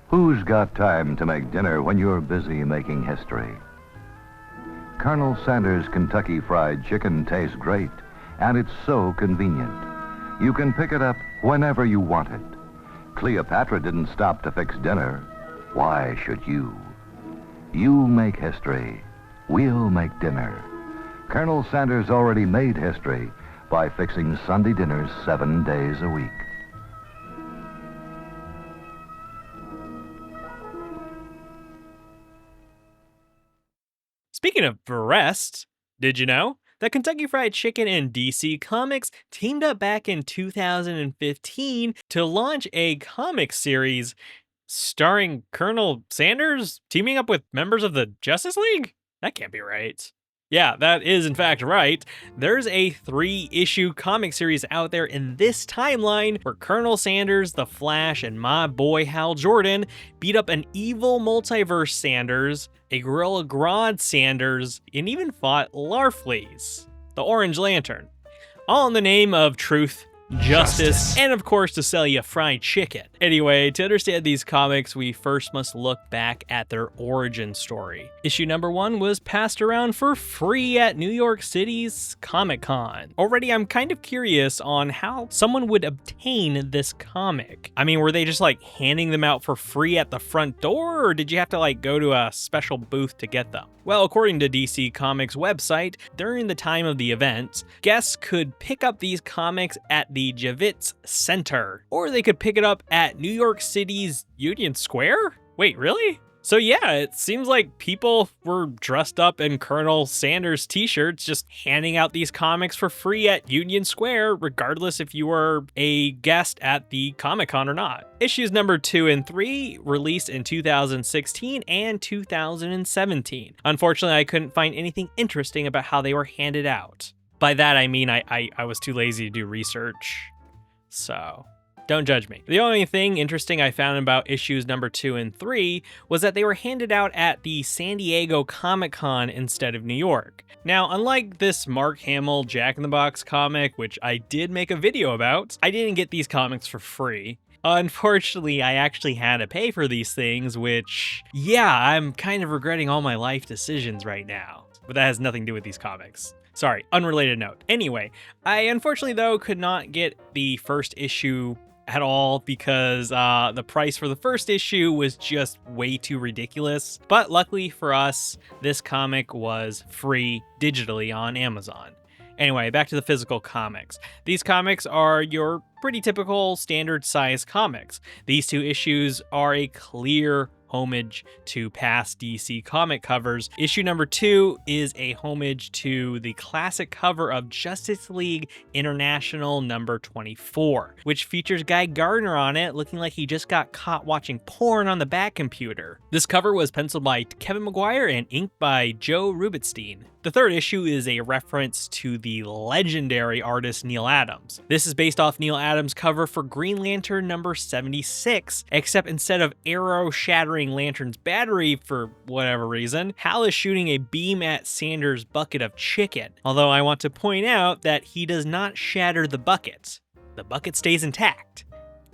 Who's got time to make dinner when you're busy making history? Colonel Sanders' Kentucky Fried Chicken tastes great, and it's so convenient. You can pick it up whenever you want it. Cleopatra didn't stop to fix dinner. Why should you? You make history. We'll make dinner. Colonel Sanders already made history by fixing Sunday dinners 7 days a week. Speaking of breasts, did you know that Kentucky Fried Chicken and DC Comics teamed up back in 2015 to launch a comic series starring Colonel Sanders teaming up with members of the Justice League? That can't be right. Yeah, that is in fact right. There's a 3-issue comic series out there in this timeline where Colonel Sanders, the Flash, and my boy Hal Jordan beat up an evil multiverse Sanders, a Gorilla Grodd Sanders, and even fought Larfleeze, the Orange Lantern. All in the name of truth, justice, and of course to sell you fried chicken. Anyway, to understand these comics, we first must look back at their origin story. Issue number 1 was passed around for free at New York City's Comic-Con. Already, I'm kind of curious on how someone would obtain this comic. I mean, were they just like handing them out for free at the front door, or did you have to like go to a special booth to get them? Well, according to DC Comics' website, during the time of the event, guests could pick up these comics at the Javits Center, or they could pick it up at New York City's Union Square? Wait, really? So yeah, it seems like people were dressed up in Colonel Sanders t-shirts just handing out these comics for free at Union Square, regardless if you were a guest at the Comic-Con or not. Issues number 2 and 3 released in 2016 and 2017. Unfortunately, I couldn't find anything interesting about how they were handed out. By that I mean I was too lazy to do research, so don't judge me. The only thing interesting I found about issues number 2 and 3 was that they were handed out at the San Diego Comic-Con instead of New York. Now, unlike this Mark Hamill Jack-in-the-Box comic, which I did make a video about, I didn't get these comics for free. Unfortunately, I actually had to pay for these things, which, yeah, I'm kind of regretting all my life decisions right now. But that has nothing to do with these comics. Sorry, unrelated note. Anyway, I unfortunately, though, could not get the first issue at all because the price for the first issue was just way too ridiculous. But luckily for us, this comic was free digitally on Amazon. Anyway, back to the physical comics. These comics are your pretty typical standard size comics. These 2 issues are a clear homage to past DC comic covers. Issue number 2 is a homage to the classic cover of Justice League International number 24, which features Guy Gardner on it looking like he just got caught watching porn on the back computer. This cover was penciled by Kevin Maguire and inked by Joe Rubinstein. The 3rd issue is a reference to the legendary artist Neal Adams. This is based off Neal Adams' cover for Green Lantern number 76, except instead of arrow shattering Lantern's battery for whatever reason, Hal is shooting a beam at Sanders' bucket of chicken. Although I want to point out that he does not shatter the bucket. The bucket stays intact.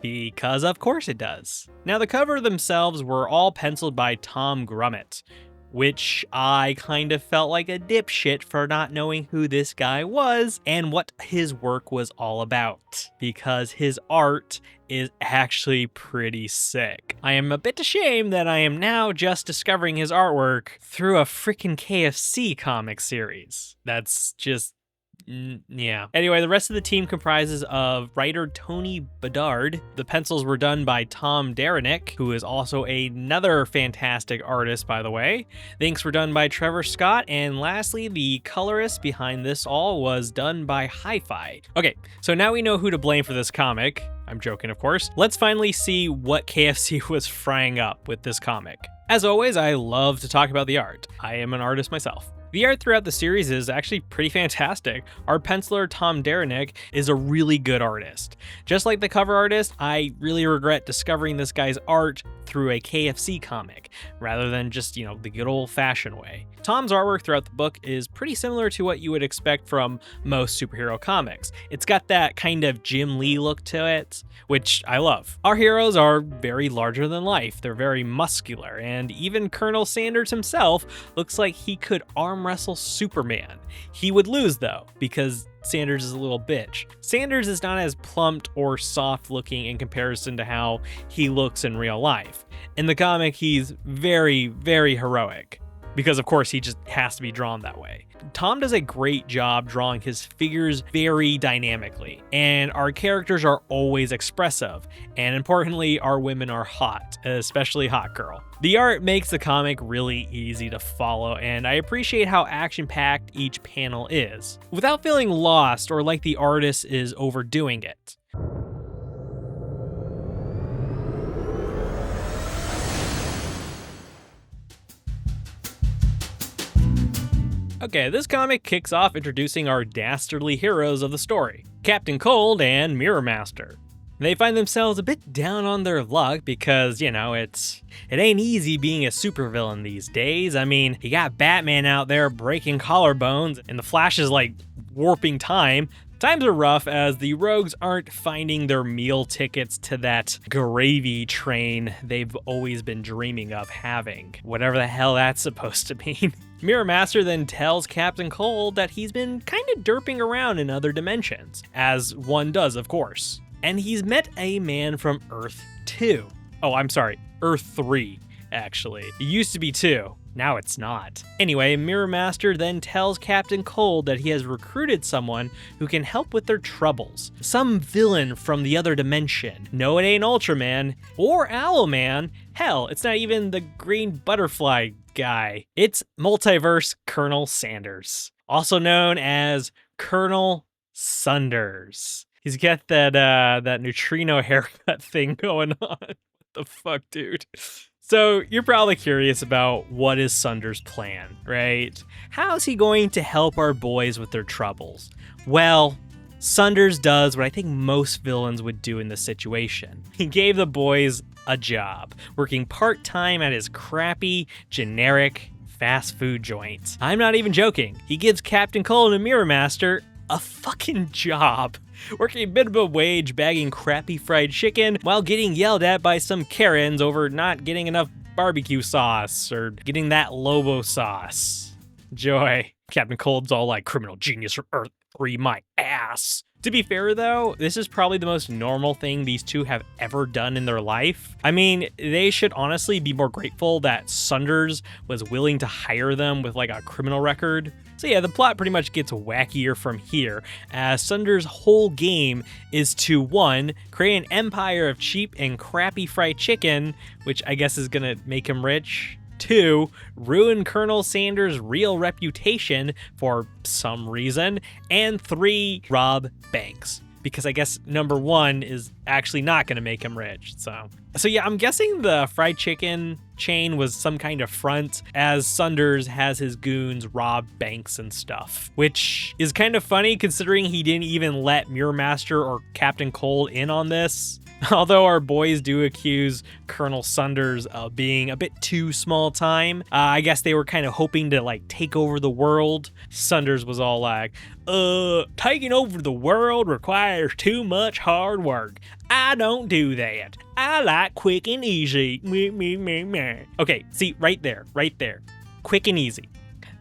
Because of course it does. Now the cover themselves were all penciled by Tom Grummett, which I kind of felt like a dipshit for not knowing who this guy was and what his work was all about, because his art is actually pretty sick. I am a bit ashamed that I am now just discovering his artwork through a freaking KFC comic series. That's just yeah. Anyway, the rest of the team comprises of writer Tony Bedard. The pencils were done by Tom Derenick, who is also another fantastic artist, by the way. The inks were done by Trevor Scott, and lastly, the colorist behind this all was done by Hi-Fi. Okay, so now we know who to blame for this comic. I'm joking, of course. Let's finally see what KFC was frying up with this comic. As always, I love to talk about the art. I am an artist myself. The art throughout the series is actually pretty fantastic. Our penciler Tom Derenick is a really good artist. Just like the cover artist, I really regret discovering this guy's art through a KFC comic, rather than just, the good old-fashioned way. Tom's artwork throughout the book is pretty similar to what you would expect from most superhero comics. It's got that kind of Jim Lee look to it, which I love. Our heroes are very larger than life, they're very muscular, and even Colonel Sanders himself looks like he could arm wrestle Superman. He would lose though, because Sanders is a little bitch. Sanders is not as plumped or soft looking in comparison to how he looks in real life. In the comic, he's very, very heroic, because of course he just has to be drawn that way. Tom does a great job drawing his figures very dynamically, and our characters are always expressive, and importantly, our women are hot, especially Hot Girl. The art makes the comic really easy to follow, and I appreciate how action-packed each panel is, without feeling lost or like the artist is overdoing it. Okay, this comic kicks off introducing our dastardly heroes of the story, Captain Cold and Mirror Master. They find themselves a bit down on their luck because, it ain't easy being a supervillain these days. I mean, you got Batman out there breaking collarbones, and the Flash is warping time. Times are rough as the rogues aren't finding their meal tickets to that gravy train they've always been dreaming of having. Whatever the hell that's supposed to mean. Mirror Master then tells Captain Cold that he's been kind of derping around in other dimensions, as one does, of course. And he's met a man from Earth 2. Oh, I'm sorry, Earth 3, actually. It used to be 2. Now it's not. Anyway, Mirror Master then tells Captain Cold that he has recruited someone who can help with their troubles. Some villain from the other dimension. No, it ain't Ultraman or Owlman. Hell, it's not even the green butterfly guy. It's Multiverse Colonel Sanders, also known as Colonel Sunders. He's got that neutrino haircut thing going on. What the fuck, dude? So you're probably curious about what is Sunders' plan, right? How's he going to help our boys with their troubles? Well, Sunders does what I think most villains would do in this situation. He gave the boys a job, working part-time at his crappy, generic fast food joint. I'm not even joking. He gives Captain Cold and Mirror Master a fucking job, working a minimum wage bagging crappy fried chicken while getting yelled at by some Karens over not getting enough barbecue sauce or getting that Lobo sauce. Joy. Captain Cold's all like, criminal genius from Earth 3, my ass. To be fair though, this is probably the most normal thing these two have ever done in their life. I mean, they should honestly be more grateful that Sunders was willing to hire them with a criminal record. So yeah, the plot pretty much gets wackier from here, as Sunders' whole game is to 1, create an empire of cheap and crappy fried chicken, which I guess is gonna make him rich. 2, ruin Colonel Sanders' real reputation for some reason. And 3, rob banks, because I guess number 1 is actually not going to make him rich. So yeah, I'm guessing the fried chicken chain was some kind of front, as Sunders has his goons rob banks and stuff, which is kind of funny considering he didn't even let Mirror Master or Captain Cold in on this. Although our boys do accuse Colonel Sunders of being a bit too small time, I guess they were kind of hoping to take over the world. Sunders was all like, taking over the world requires too much hard work. I don't do that. I like quick and easy. Okay, see, right there. Quick and easy.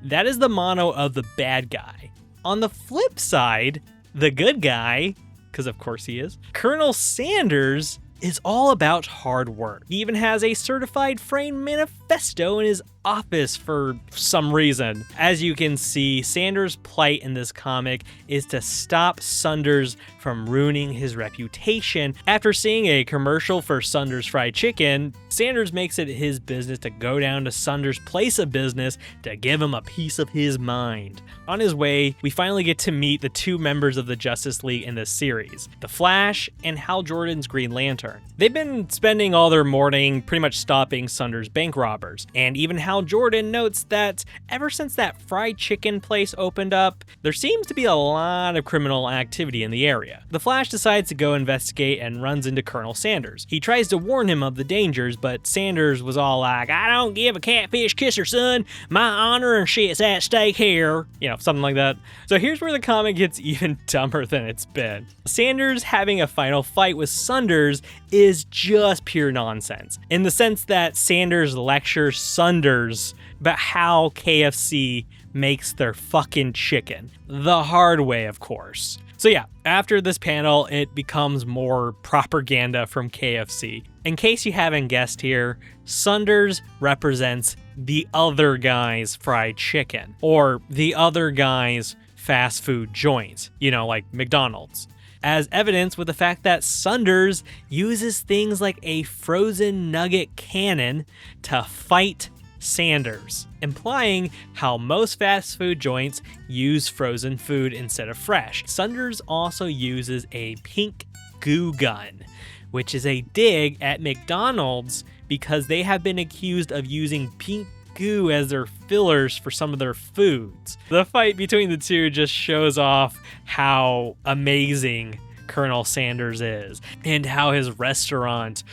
That is the motto of the bad guy. On the flip side, the good guy, because of course he is, Colonel Sanders is all about hard work. He even has a certified framed manifesto in his office for some reason. As you can see, Sanders' plight in this comic is to stop Sunders from ruining his reputation. After seeing a commercial for Sunders Fried Chicken, Sanders makes it his business to go down to Sunders' place of business to give him a piece of his mind. On his way, we finally get to meet the 2 members of the Justice League in this series, The Flash and Hal Jordan's Green Lantern. They've been spending all their morning pretty much stopping Sunders' bank robbers, and even Hal Hal Jordan notes that ever since that fried chicken place opened up, there seems to be a lot of criminal activity in the area. The Flash decides to go investigate and runs into Colonel Sanders. He tries to warn him of the dangers, but Sanders was all like, "I don't give a catfish kisser, son. My honor and shit's at stake here." You know, something like that. So here's where the comic gets even dumber than it's been. Sanders having a final fight with Sunders is just pure nonsense, in the sense that Sanders lectures Sunders about how KFC makes their fucking chicken. The hard way, of course. So yeah, after this panel, it becomes more propaganda from KFC. In case you haven't guessed here, Sunders represents the other guy's fried chicken, or the other guy's fast food joint, you know, like McDonald's. As evidence with the fact that Sunders uses things like a frozen nugget cannon to fight Sanders, implying how most fast food joints use frozen food instead of fresh. Sunders also uses a pink goo gun, which is a dig at McDonald's because they have been accused of using pink goo as their fillers for some of their foods. The fight between the two just shows off how amazing Colonel Sanders is and how his restaurant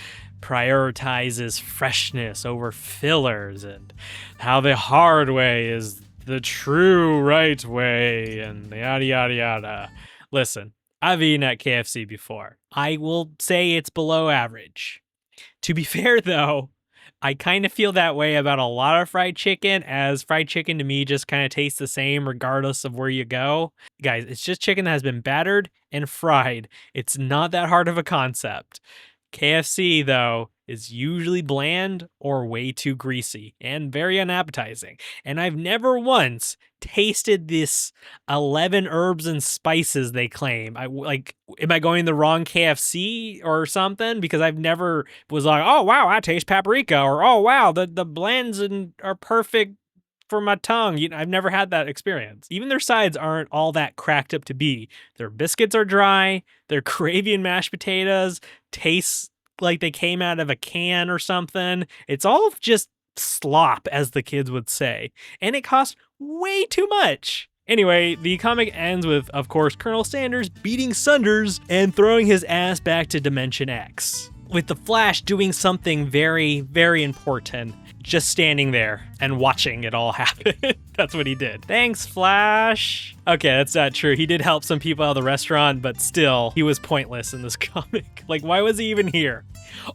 prioritizes freshness over fillers, and how the hard way is the true right way, and yada yada yada. Listen, I've eaten at KFC before. I will say it's below average. To be fair though, I kind of feel that way about a lot of fried chicken, as fried chicken to me just kind of tastes the same regardless of where you go. Guys, it's just chicken that has been battered and fried. It's not that hard of a concept. KFC, though, is usually bland or way too greasy and very unappetizing. And I've never once tasted this 11 herbs and spices they claim. Am I going the wrong KFC or something? Because I've never was like, oh, wow, I taste paprika, or oh, wow, the blends are perfect for my tongue. You know, I've never had that experience. Even their sides aren't all that cracked up to be. Their biscuits are dry. Their gravy and mashed potatoes taste like they came out of a can or something. It's all just slop, as the kids would say. And it costs way too much. Anyway, the comic ends with, of course, Colonel Sanders beating Sunders and throwing his ass back to Dimension X, with the Flash doing something very, very important, just standing there and watching it all happen. That's what he did. Thanks, Flash. Okay, that's not true. He did help some people out of the restaurant, but still, he was pointless in this comic. Like, why was he even here?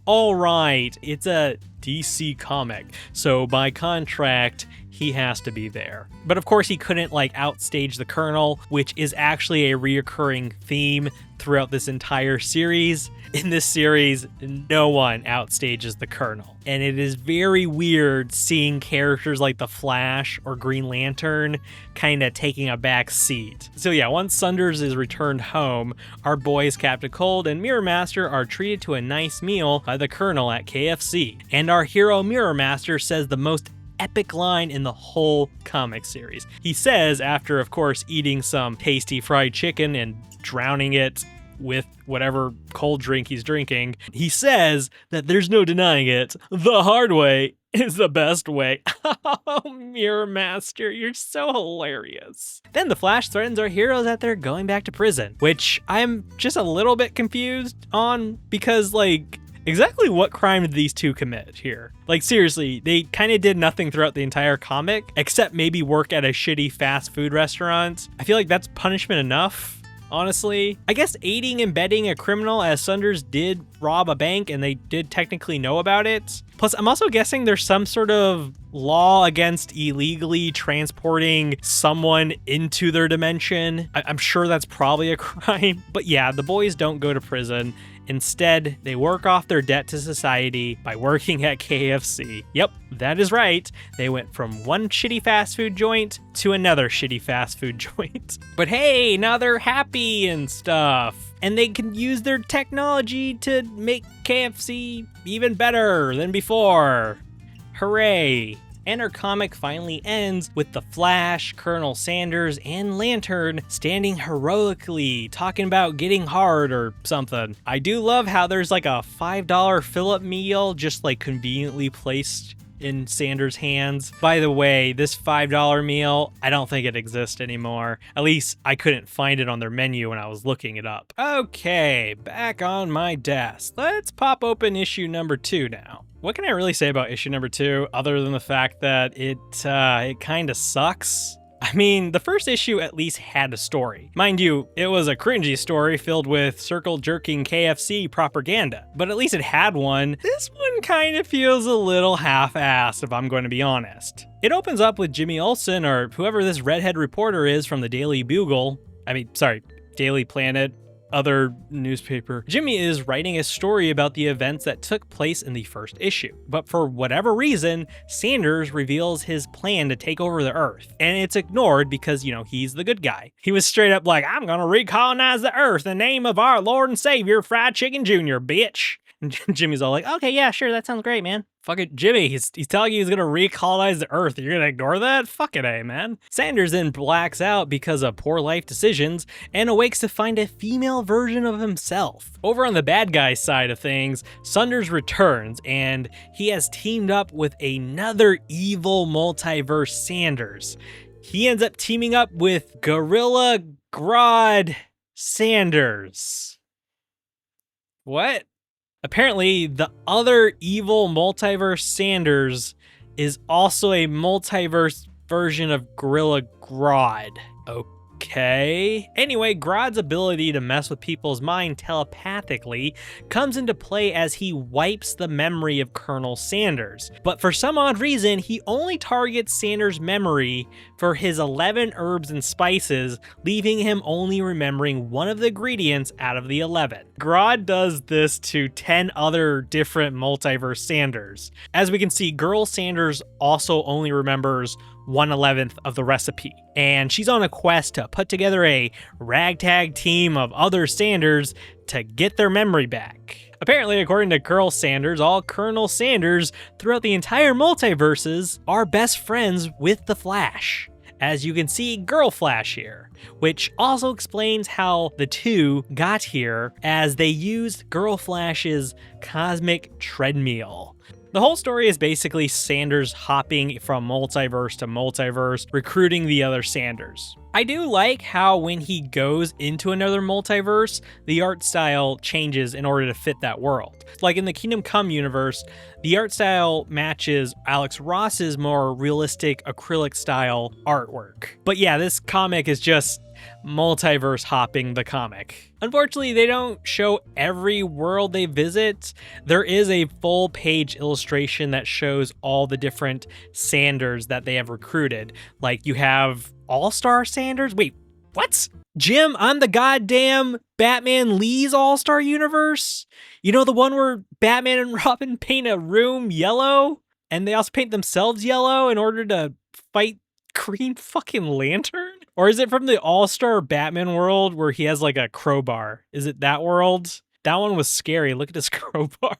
All right, it's a DC comic, so by contract, he has to be there. But of course, he couldn't outstage the Colonel, which is actually a reoccurring theme throughout this entire series. In this series, no one outstages the Colonel. And it is very weird seeing characters like the Flash or Green Lantern kind of taking a back seat. So yeah, once Sunders is returned home, our boys Captain Cold and Mirror Master are treated to a nice meal by the Colonel at KFC. And our hero Mirror Master says the most epic line in the whole comic series. He says, after of course eating some tasty fried chicken and drowning it with whatever cold drink he's drinking, he says that there's no denying it, the hard way is the best way. Oh, Mirror Master, you're so hilarious. Then the Flash threatens our heroes that they're going back to prison, which I'm just a little bit confused on, because exactly what crime did these two commit here? Seriously, they kind of did nothing throughout the entire comic, except maybe work at a shitty fast food restaurant. I feel like that's punishment enough, honestly. I guess aiding and abetting a criminal, as Sunders did rob a bank and they did technically know about it. Plus, I'm also guessing there's some sort of law against illegally transporting someone into their dimension. I'm sure that's probably a crime. But yeah, the boys don't go to prison. Instead, they work off their debt to society by working at KFC. Yep, that is right. They went from one shitty fast food joint to another shitty fast food joint. But hey, now they're happy and stuff. And they can use their technology to make KFC even better than before. Hooray. And our comic finally ends with the Flash, Colonel Sanders, and Lantern standing heroically talking about getting hard or something. I do love how there's a $5 fill-up meal just conveniently placed in Sanders' hands. By the way, this $5 meal, I don't think it exists anymore. At least I couldn't find it on their menu when I was looking it up. Okay, back on my desk. Let's pop open issue number 2 now. What can I really say about issue number 2 other than the fact that it kind of sucks? I mean, the first issue at least had a story. Mind you, it was a cringy story filled with circle-jerking KFC propaganda, but at least it had one. This one kind of feels a little half-assed, if I'm going to be honest. It opens up with Jimmy Olsen, or whoever this redhead reporter is from the Daily Planet, other newspaper. Jimmy is writing a story about the events that took place in the first issue, but for whatever reason, Sanders reveals his plan to take over the Earth, and it's ignored because, you know, he's the good guy. He was straight up like, I'm gonna recolonize the Earth in the name of our Lord and Savior, Fried Chicken Jr., bitch. And Jimmy's all like, okay, yeah, sure, that sounds great, man. Fuck it, Jimmy, he's telling you he's gonna recolonize the Earth. You're gonna ignore that? Fuck it, man. Sanders then blacks out because of poor life decisions and awakes to find a female version of himself. Over on the bad guy side of things, Sanders returns and he has teamed up with another evil multiverse Sanders. He ends up teaming up with Gorilla Grodd Sanders. What? Apparently, the other evil multiverse Sanders is also a multiverse version of Gorilla Grodd. Okay. Anyway, Grodd's ability to mess with people's mind telepathically comes into play as he wipes the memory of Colonel Sanders. But for some odd reason, he only targets Sanders' memory for his 11 herbs and spices, leaving him only remembering one of the ingredients out of the 11. Grodd does this to 10 other different multiverse Sanders. As we can see, Girl Sanders also only remembers 1/11 of the recipe, and she's on a quest to put together a ragtag team of other Sanders to get their memory back. Apparently, according to Girl Sanders, all Colonel Sanders throughout the entire multiverses are best friends with the Flash. As you can see, Girl Flash here, which also explains how the two got here, as they used Girl Flash's cosmic treadmill. The whole story is basically Sanders hopping from multiverse to multiverse, recruiting the other Sanders. I do like how when he goes into another multiverse, the art style changes in order to fit that world. Like in the Kingdom Come universe, the art style matches Alex Ross's more realistic acrylic style artwork. But yeah, this comic is just multiverse hopping the comic. Unfortunately, they don't show every world they visit. There is a full page illustration that shows all the different Sanders that they have recruited. Like you have All-Star Sanders? Wait, what? Jim, I'm the goddamn Batman Lee's All-Star universe? You know, the one where Batman and Robin paint a room yellow? And they also paint themselves yellow in order to fight Green fucking Lantern? Or is it from the All-Star Batman world where he has like a crowbar? Is it that world? That one was scary. Look at his crowbar.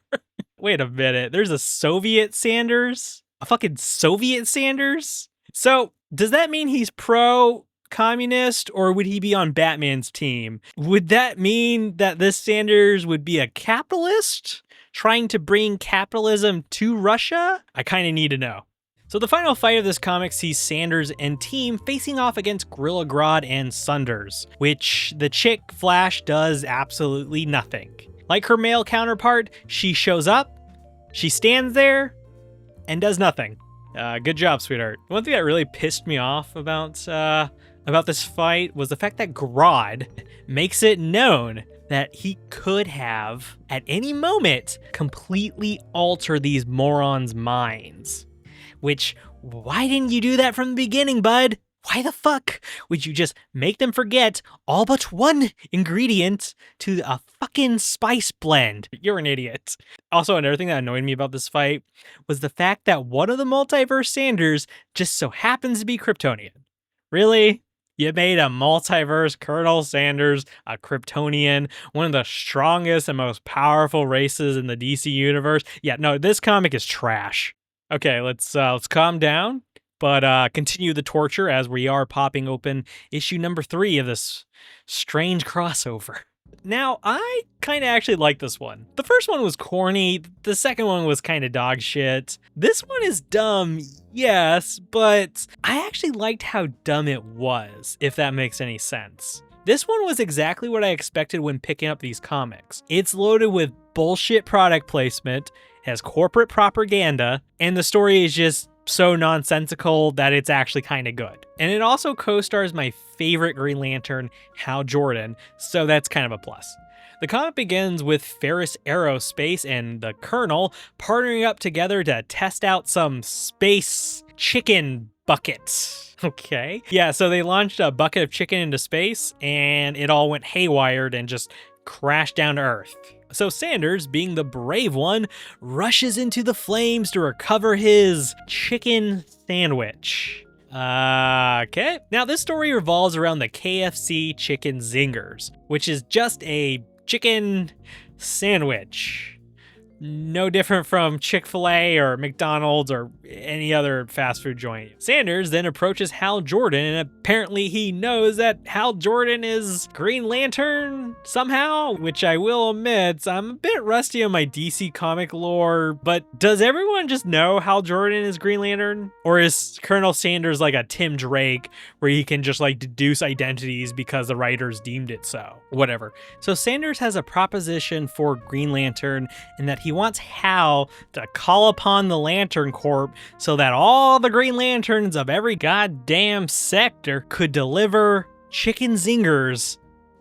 Wait a minute. There's a Soviet Sanders? A fucking Soviet Sanders? So does that mean he's pro-communist, or would he be on Batman's team? Would that mean that this Sanders would be a capitalist trying to bring capitalism to Russia? I kind of need to know. So the final fight of this comic sees Sanders and team facing off against Gorilla Grodd and Sanders, which the chick Flash does absolutely nothing. Like her male counterpart, she shows up, she stands there, and does nothing. Good job, sweetheart. One thing that really pissed me off about this fight was the fact that Grodd makes it known that he could have, at any moment, completely alter these morons' minds. Which, why didn't you do that from the beginning, bud? Why the fuck would you just make them forget all but one ingredient to a fucking spice blend? You're an idiot. Also, another thing that annoyed me about this fight was the fact that one of the multiverse Sanders just so happens to be Kryptonian. Really? You made a multiverse Colonel Sanders a Kryptonian, one of the strongest and most powerful races in the DC universe? Yeah, no, this comic is trash. Okay, let's calm down, but continue the torture as we are popping open issue number 3 of this strange crossover. Now, I kind of actually like this one. The first one was corny, the second one was kind of dog shit. This one is dumb, yes, but I actually liked how dumb it was, if that makes any sense. This one was exactly what I expected when picking up these comics. It's loaded with bullshit product placement, has corporate propaganda, and the story is just so nonsensical that it's actually kind of good. And it also co-stars my favorite Green Lantern, Hal Jordan, so that's kind of a plus. The comic begins with Ferris Aerospace and the Colonel partnering up together to test out some space chicken buckets. Okay. Yeah, so they launched a bucket of chicken into space and it all went haywired and just crashed down to Earth. So Sanders, being the brave one, rushes into the flames to recover his chicken sandwich. Okay. Now this story revolves around the KFC chicken zingers, which is just a chicken sandwich. No different from Chick-fil-A or McDonald's or any other fast food joint. Sanders then approaches Hal Jordan, and apparently he knows that Hal Jordan is Green Lantern somehow, which I will admit, I'm a bit rusty on my DC comic lore, but does everyone just know Hal Jordan is Green Lantern? Or is Colonel Sanders like a Tim Drake where he can just like deduce identities because the writers deemed it so? Whatever. So Sanders has a proposition for Green Lantern in that he wants Hal to call upon the Lantern Corps so that all the Green Lanterns of every goddamn sector could deliver chicken zingers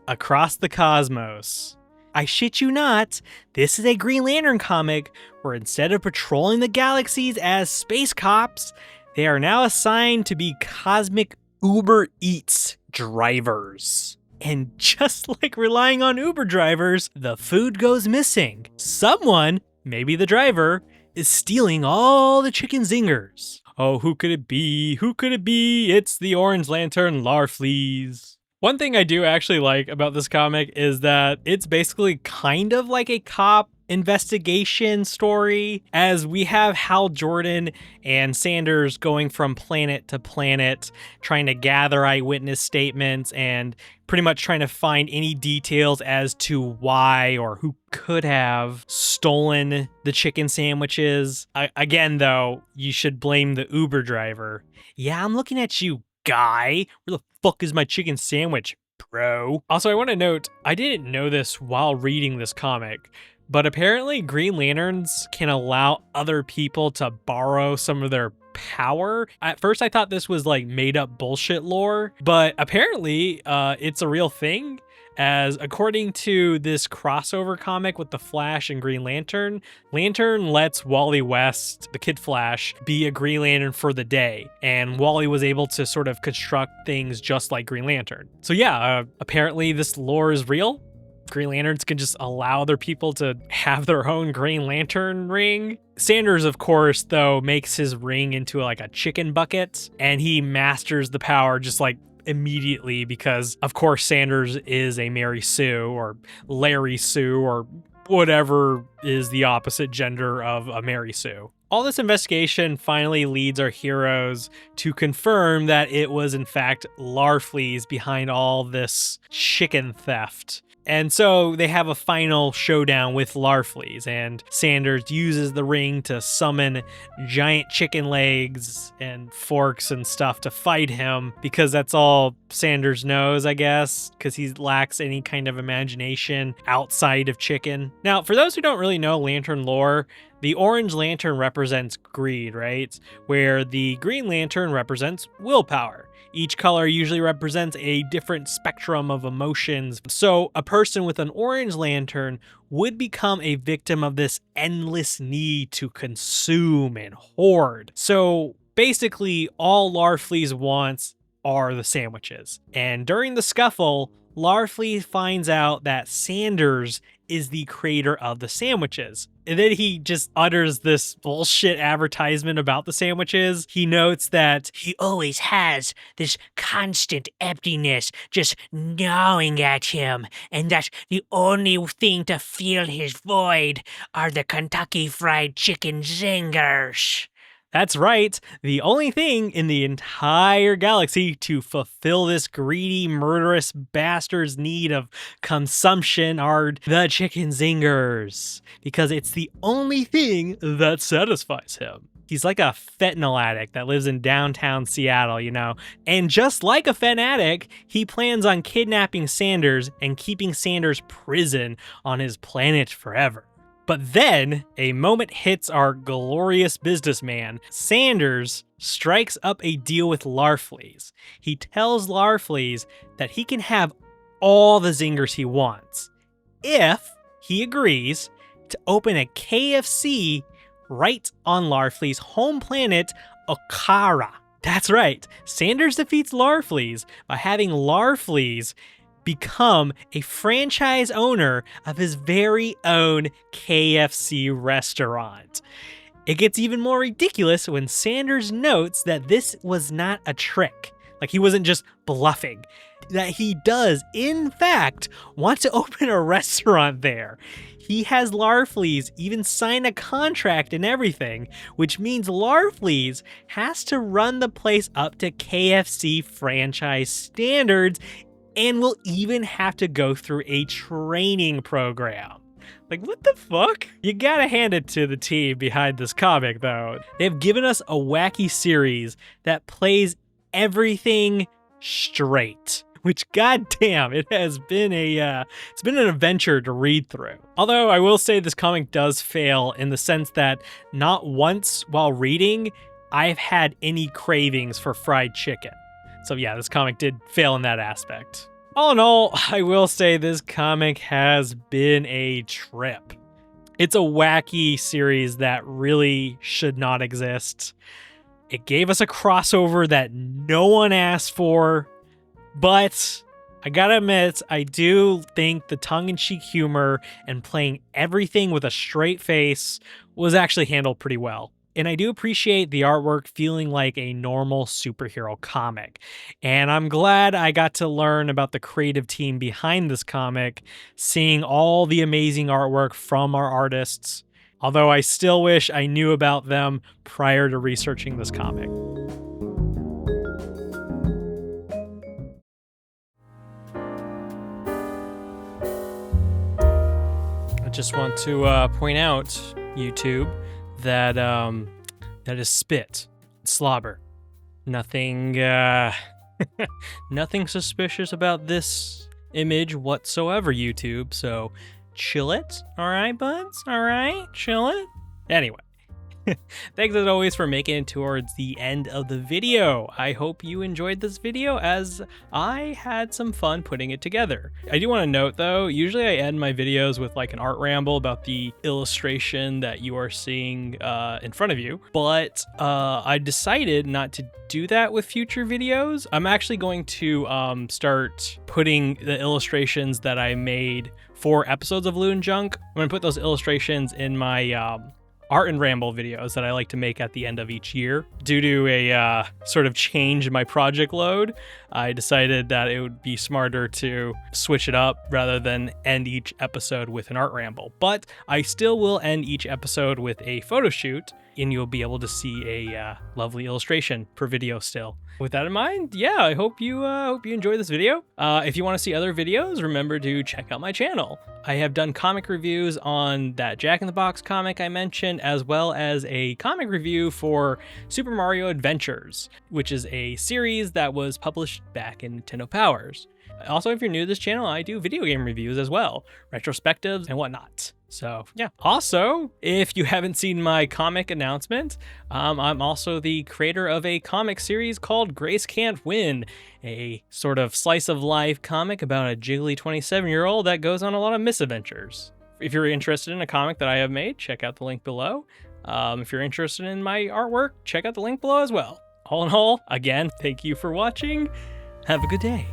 across the cosmos. I shit you not, this is a Green Lantern comic where instead of patrolling the galaxies as space cops, they are now assigned to be cosmic Uber Eats drivers. And just like relying on Uber drivers, the food goes missing. Someone, maybe the driver, is stealing all the chicken zingers. Oh, who could it be? Who could it be? It's the Orange Lantern Larfleeze. One thing I do actually like about this comic is that it's basically kind of like a cop investigation story, as we have Hal Jordan and Sanders going from planet to planet, trying to gather eyewitness statements and pretty much trying to find any details as to why or who could have stolen the chicken sandwiches. Again, though, you should blame the Uber driver. Yeah, I'm looking at you, guy. Where the fuck is my chicken sandwich, bro? Also, I want to note, I didn't know this while reading this comic, but apparently Green Lanterns can allow other people to borrow some of their power. At first I thought this was like made up bullshit lore, but apparently it's a real thing, as according to this crossover comic with the Flash and Green Lantern, Lantern lets Wally West, the Kid Flash, be a Green Lantern for the day, and Wally was able to sort of construct things just like Green Lantern. So yeah, apparently this lore is real. Green Lanterns can just allow other people to have their own Green Lantern ring. Sanders, of course, though, makes his ring into like a chicken bucket, and he masters the power just like immediately because, of course, Sanders is a Mary Sue or Larry Sue or whatever is the opposite gender of a Mary Sue. All this investigation finally leads our heroes to confirm that it was in fact Larfleeze behind all this chicken theft. And so they have a final showdown with Larfleeze, and Sanders uses the ring to summon giant chicken legs and forks and stuff to fight him, because that's all Sanders knows, I guess, because he lacks any kind of imagination outside of chicken. Now, for those who don't really know Lantern lore, the Orange Lantern represents greed, right? Where the Green Lantern represents willpower. Each color usually represents a different spectrum of emotions. So a person with an Orange Lantern would become a victim of this endless need to consume and hoard. So basically all Larfleeze wants are the sandwiches. And during the scuffle, Larfleeze finds out that Sanders is the creator of the sandwiches. And then he just utters this bullshit advertisement about the sandwiches. He notes that he always has this constant emptiness just gnawing at him, and that the only thing to fill his void are the Kentucky Fried Chicken zingers. That's right, the only thing in the entire galaxy to fulfill this greedy, murderous bastard's need of consumption are the chicken zingers, because it's the only thing that satisfies him. He's like a fentanyl addict that lives in downtown Seattle, you know, and just like a fent addict, he plans on kidnapping Sanders and keeping Sanders' prison on his planet forever. But then, a moment hits our glorious businessman. Sanders strikes up a deal with Larfleeze. He tells Larfleeze that he can have all the zingers he wants if he agrees to open a KFC right on Larfleeze's home planet, Okara. That's right, Sanders defeats Larfleeze by having Larfleeze become a franchise owner of his very own KFC restaurant. It gets even more ridiculous when Sanders notes that this was not a trick. Like, he wasn't just bluffing. That he does, in fact, want to open a restaurant there. He has Larfleeze even sign a contract and everything, which means Larfleeze has to run the place up to KFC franchise standards and will even have to go through a training program. Like, what the fuck? You gotta hand it to the team behind this comic, though. They've given us a wacky series that plays everything straight. Which, goddamn, it has been it's been an adventure to read through. Although I will say this comic does fail in the sense that not once while reading, I've had any cravings for fried chicken. So yeah, this comic did fail in that aspect. All in all, I will say this comic has been a trip. It's a wacky series that really should not exist. It gave us a crossover that no one asked for, but I gotta admit, I do think the tongue-in-cheek humor and playing everything with a straight face was actually handled pretty well. And I do appreciate the artwork feeling like a normal superhero comic. And I'm glad I got to learn about the creative team behind this comic, seeing all the amazing artwork from our artists. Although I still wish I knew about them prior to researching this comic. I just want to point out, YouTube, that that is spit, slobber. Nothing, nothing suspicious about this image whatsoever, YouTube. So chill it, all right, buds? All right, chill it. Anyway. Thanks as always for making it towards the end of the video. I hope you enjoyed this video as I had some fun putting it together. I do want to note though, usually I end my videos with like an art ramble about the illustration that you are seeing in front of you, but I decided not to do that with future videos. I'm actually going to start putting the illustrations that I made for episodes of Loon Junk. I'm gonna put those illustrations in my art and ramble videos that I like to make at the end of each year. Due to a sort of change in my project load, I decided that it would be smarter to switch it up rather than end each episode with an art ramble. But I still will end each episode with a photo shoot, and you'll be able to see a lovely illustration per video still. With that in mind, yeah, I hope you enjoy this video. If you want to see other videos, remember to check out my channel. I have done comic reviews on that Jack in the Box comic I mentioned, as well as a comic review for Super Mario Adventures, which is a series that was published back in Nintendo Powers. Also, if you're new to this channel, I do video game reviews as well, retrospectives and whatnot. So yeah. Also, if you haven't seen my comic announcement, I'm also the creator of a comic series called Grace Can't Win, a sort of slice of life comic about a jiggly 27-year-old that goes on a lot of misadventures. If you're interested in a comic that I have made, check out the link below. If you're interested in my artwork, check out the link below as well. All in all, again, thank you for watching. Have a good day.